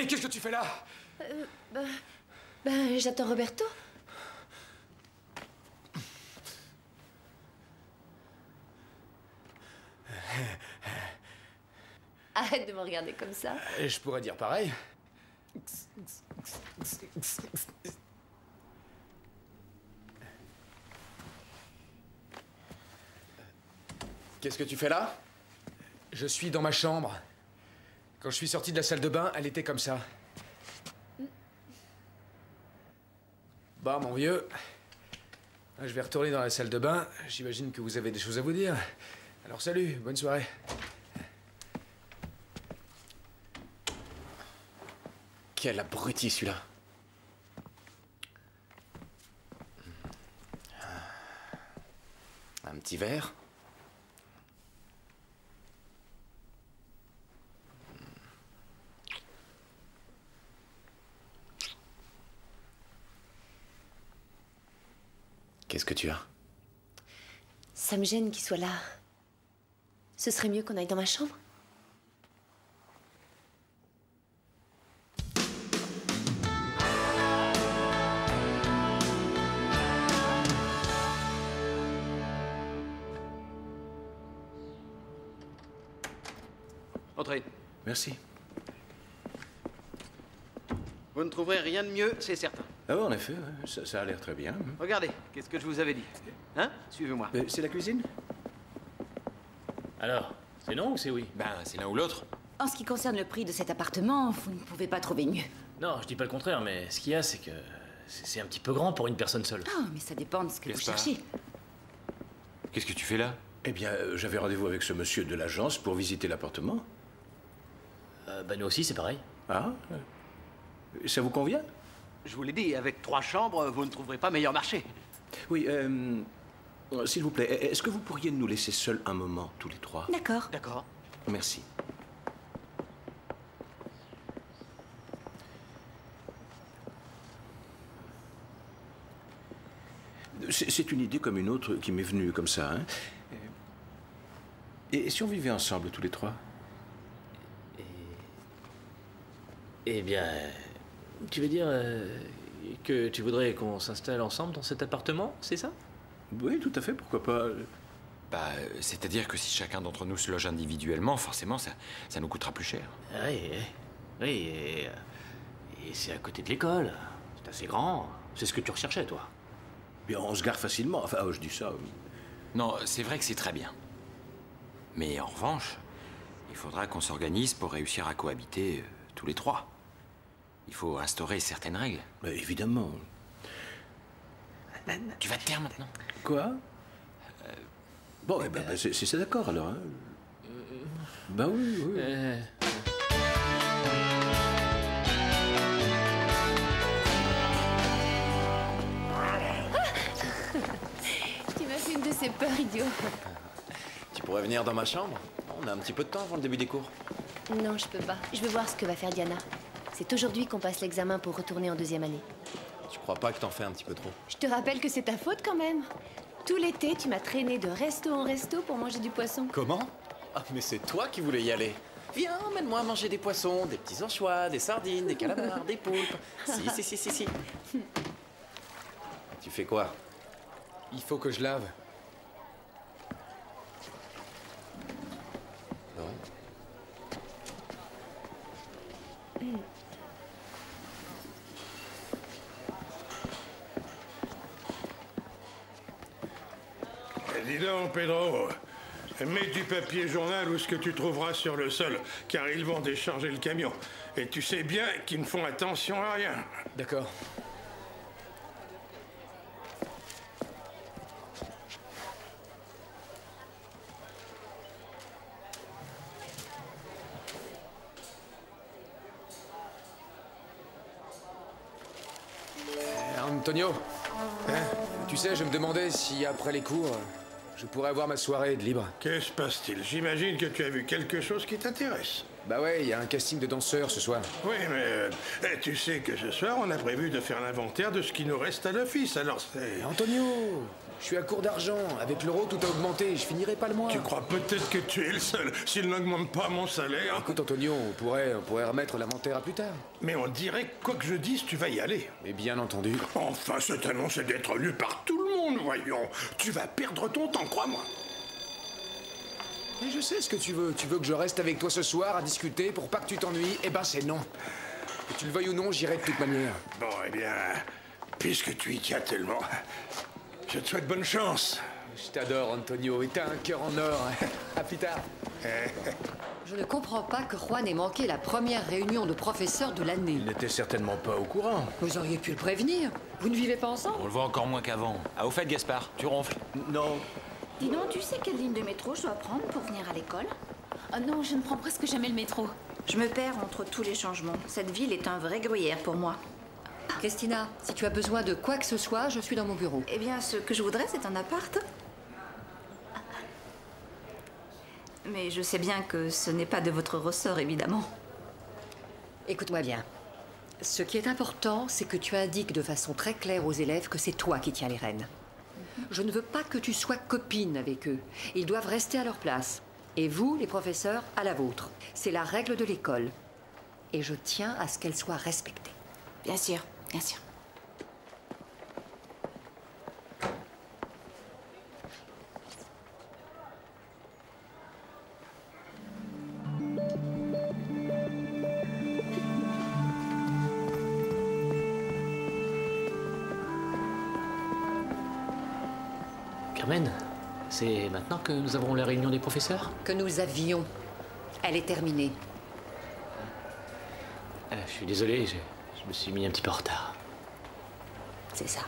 Et qu'est-ce que tu fais là? J'attends Roberto. Arrête de me regarder comme ça. Je pourrais dire pareil. Qu'est-ce que tu fais là? Je suis dans ma chambre. Quand je suis sorti de la salle de bain, elle était comme ça. Bon, mon vieux, je vais retourner dans la salle de bain. J'imagine que vous avez des choses à vous dire. Alors salut, bonne soirée. Quel abruti celui-là. Un petit verre. Qu'est-ce que tu as? Ça me gêne qu'il soit là. Ce serait mieux qu'on aille dans ma chambre. Entrez. Merci. Vous ne trouverez rien de mieux, c'est certain. Ah oui, en effet, ça a l'air très bien. Regardez, qu'est-ce que je vous avais dit? Hein? Suivez-moi. C'est la cuisine? Alors, c'est non ou c'est oui? Ben, c'est l'un ou l'autre. En ce qui concerne le prix de cet appartement, vous ne pouvez pas trouver mieux. Non, je dis pas le contraire, mais ce qu'il y a, c'est que c'est un petit peu grand pour une personne seule. Oh, mais ça dépend de ce que vous N'est-ce pas? cherchez. Qu'est-ce que tu fais là? Eh bien, j'avais rendez-vous avec ce monsieur de l'agence pour visiter l'appartement. Bah nous aussi, c'est pareil. Ah? Ça vous convient? Je vous l'ai dit, avec 3 chambres, vous ne trouverez pas meilleur marché. Oui, s'il vous plaît, est-ce que vous pourriez nous laisser seuls un moment, tous les trois? D'accord. D'accord. Merci. C'est une idée comme une autre qui m'est venue comme ça, hein. Et si on vivait ensemble, tous les trois? Eh bien, tu veux dire que tu voudrais qu'on s'installe ensemble dans cet appartement, c'est ça? Oui, tout à fait, pourquoi pas. Bah, c'est-à-dire que si chacun d'entre nous se loge individuellement, forcément, ça nous coûtera plus cher. Oui, et c'est à côté de l'école. C'est assez grand. C'est ce que tu recherchais, toi. Bien, on se gare facilement. Enfin, je dis ça. Non, c'est vrai que c'est très bien. Mais en revanche, il faudra qu'on s'organise pour réussir à cohabiter tous les trois. Il faut instaurer certaines règles. Mais évidemment. Tu vas te taire maintenant? Quoi? Bon, eh ben, c'est ça d'accord alors. Hein. Ben oui, oui. Tu m'as fait une de ces peurs, idiot. Tu pourrais venir dans ma chambre? On a un petit peu de temps avant le début des cours. Non, je peux pas. Je veux voir ce que va faire Diana. C'est aujourd'hui qu'on passe l'examen pour retourner en 2e année. Tu crois pas que t'en fais un petit peu trop? Je te rappelle que c'est ta faute quand même. Tout l'été, tu m'as traîné de resto en resto pour manger du poisson. Comment? Ah, mais c'est toi qui voulais y aller. Viens, emmène-moi manger des poissons, des petits anchois, des sardines, des calamars, des poulpes. Si. Tu fais quoi? Il faut que je lave. Non. Dis donc, Pedro, mets du papier journal ou ce que tu trouveras sur le sol, car ils vont décharger le camion. Et tu sais bien qu'ils ne font attention à rien. D'accord. Antonio, tu sais, je me demandais si après les cours, Je pourrais avoir ma soirée de libre. Que se passe-t-il? J'imagine que tu as vu quelque chose qui t'intéresse. Bah ouais, il y a un casting de danseurs ce soir. Oui, mais tu sais que ce soir, on a prévu de faire l'inventaire de ce qui nous reste à l'office, alors c'est... Antonio, je suis à court d'argent. Avec l'euro, tout a augmenté. Je finirai pas le mois. Tu crois peut-être que tu es le seul, s'il n'augmente pas mon salaire. Écoute, Antonio, on pourrait remettre l'inventaire à plus tard. Mais on dirait que quoi que je dise, tu vas y aller. Mais bien entendu. Enfin, cette annonce est d'être lue par tout le monde, voyons. Tu vas perdre ton temps, crois-moi. Mais je sais ce que tu veux. Tu veux que je reste avec toi ce soir à discuter pour pas que tu t'ennuies? Eh ben, c'est non. Que tu le veuilles ou non, j'irai de toute manière. Bon, eh bien, puisque tu y tiens tellement, je te souhaite bonne chance. Je t'adore, Antonio, et t'as un cœur en or. À plus tard. Je ne comprends pas que Juan ait manqué la première réunion de professeurs de l'année. Il n'était certainement pas au courant. Vous auriez pu le prévenir. Vous ne vivez pas ensemble? On le voit encore moins qu'avant. Ah, au fait, Gaspard, tu ronfles? Non. Dis donc, tu sais quelle ligne de métro je dois prendre pour venir à l'école? Oh non, je ne prends presque jamais le métro. Je me perds entre tous les changements. Cette ville est un vrai gruyère pour moi. Christina, si tu as besoin de quoi que ce soit, je suis dans mon bureau. Eh bien, ce que je voudrais, c'est un appart. Mais je sais bien que ce n'est pas de votre ressort, évidemment. Écoute-moi bien. Ce qui est important, c'est que tu indiques de façon très claire aux élèves que c'est toi qui tiens les rênes. Je ne veux pas que tu sois copine avec eux. Ils doivent rester à leur place. Et vous, les professeurs, à la vôtre. C'est la règle de l'école. Et je tiens à ce qu'elle soit respectée. Bien sûr, bien sûr. Carmen, c'est maintenant que nous avons la réunion des professeurs? Que nous avions. Elle est terminée. Je suis désolé, je me suis mis un petit peu en retard. C'est ça.